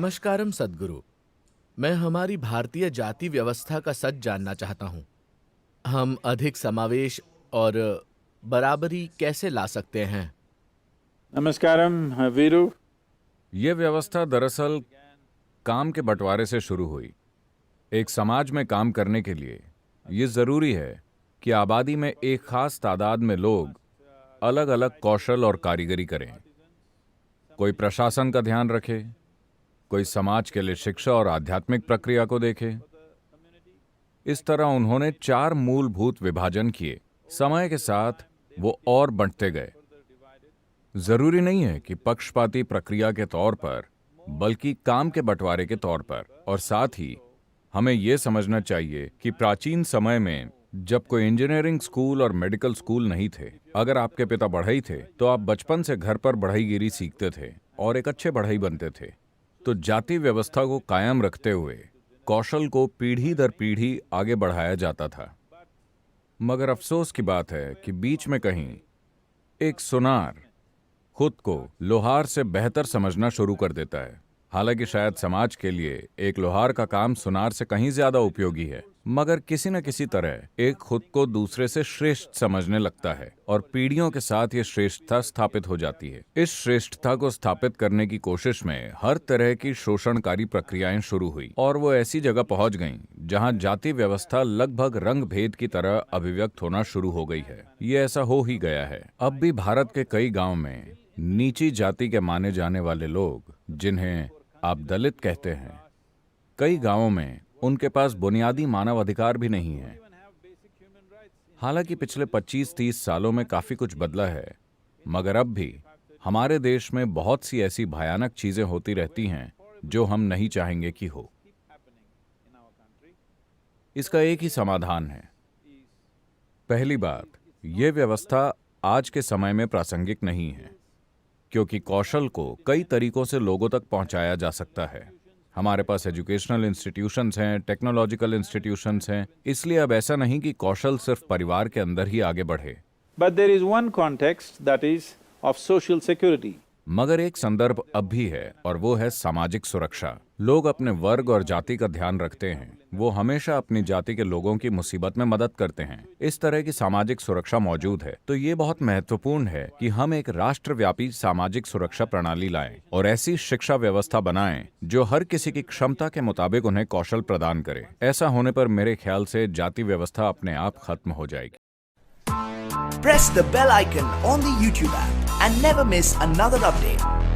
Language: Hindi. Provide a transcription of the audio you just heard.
नमस्कारम सद्गुरु। मैं हमारी भारतीय जाति व्यवस्था का सच जानना चाहता हूँ। हम अधिक समावेश और बराबरी कैसे ला सकते हैं? नमस्कारम वीरू। ये व्यवस्था दरअसल काम के बंटवारे से शुरू हुई। एक समाज में काम करने के लिए ये जरूरी है कि आबादी में एक खास तादाद में लोग अलग अलग कौशल और कारीगरी करें। कोई प्रशासन का ध्यान रखे, कोई समाज के लिए शिक्षा और आध्यात्मिक प्रक्रिया को देखे। इस तरह उन्होंने 4 मूलभूत विभाजन किए। समय के साथ वो और बंटते गए। जरूरी नहीं है कि पक्षपाती प्रक्रिया के तौर पर, बल्कि काम के बंटवारे के तौर पर। और साथ ही हमें यह समझना चाहिए कि प्राचीन समय में जब कोई इंजीनियरिंग स्कूल और मेडिकल स्कूल नहीं थे, अगर आपके पिता बढ़ई थे तो आप बचपन से घर पर बढ़ईगिरी सीखते थे और एक अच्छे बढ़ई बनते थे। तो जाति व्यवस्था को कायम रखते हुए कौशल को पीढ़ी दर पीढ़ी आगे बढ़ाया जाता था। मगर अफसोस की बात है कि बीच में कहीं एक सुनार खुद को लोहार से बेहतर समझना शुरू कर देता है। हालांकि शायद समाज के लिए एक लोहार का काम सुनार से कहीं ज्यादा उपयोगी है, मगर किसी न किसी तरह एक खुद को दूसरे से श्रेष्ठ समझने लगता है और पीढ़ियों के साथ ये श्रेष्ठता स्थापित हो जाती है। इस श्रेष्ठता को स्थापित करने की कोशिश में हर तरह की शोषणकारी प्रक्रियाएं शुरू हुई और वो ऐसी जगह पहुंच गईं जहां जाति व्यवस्था लगभग रंग भेद की तरह अभिव्यक्त होना शुरू हो गई है। ये ऐसा हो ही गया है। अब भी भारत के कई गाँव में नीची जाति के माने जाने वाले लोग, जिन्हें आप दलित कहते हैं, कई गांवों में उनके पास बुनियादी मानव अधिकार भी नहीं है। हालांकि पिछले 25-30 सालों में काफी कुछ बदला है, मगर अब भी हमारे देश में बहुत सी ऐसी भयानक चीजें होती रहती हैं जो हम नहीं चाहेंगे कि हो। इसका एक ही समाधान है। पहली बात, यह व्यवस्था आज के समय में प्रासंगिक नहीं है, क्योंकि कौशल को कई तरीकों से लोगों तक पहुंचाया जा सकता है। हमारे पास एजुकेशनल इंस्टीट्यूशंस हैं, टेक्नोलॉजिकल इंस्टीट्यूशंस हैं, इसलिए अब ऐसा नहीं कि कौशल सिर्फ परिवार के अंदर ही आगे बढ़े। But there is one context that is of social security. मगर एक संदर्भ अब भी है और वो है सामाजिक सुरक्षा। लोग अपने वर्ग और जाति का ध्यान रखते हैं। वो हमेशा अपनी जाति के लोगों की मुसीबत में मदद करते हैं। इस तरह की सामाजिक सुरक्षा मौजूद है। तो ये बहुत महत्वपूर्ण है कि हम एक राष्ट्रव्यापी सामाजिक सुरक्षा प्रणाली लाएं और ऐसी शिक्षा व्यवस्था बनाएं जो हर किसी की क्षमता के मुताबिक उन्हें कौशल प्रदान करे। ऐसा होने पर मेरे ख्याल से जाति व्यवस्था अपने आप खत्म हो जाएगी। Press the bell icon on the YouTube app and never miss another update.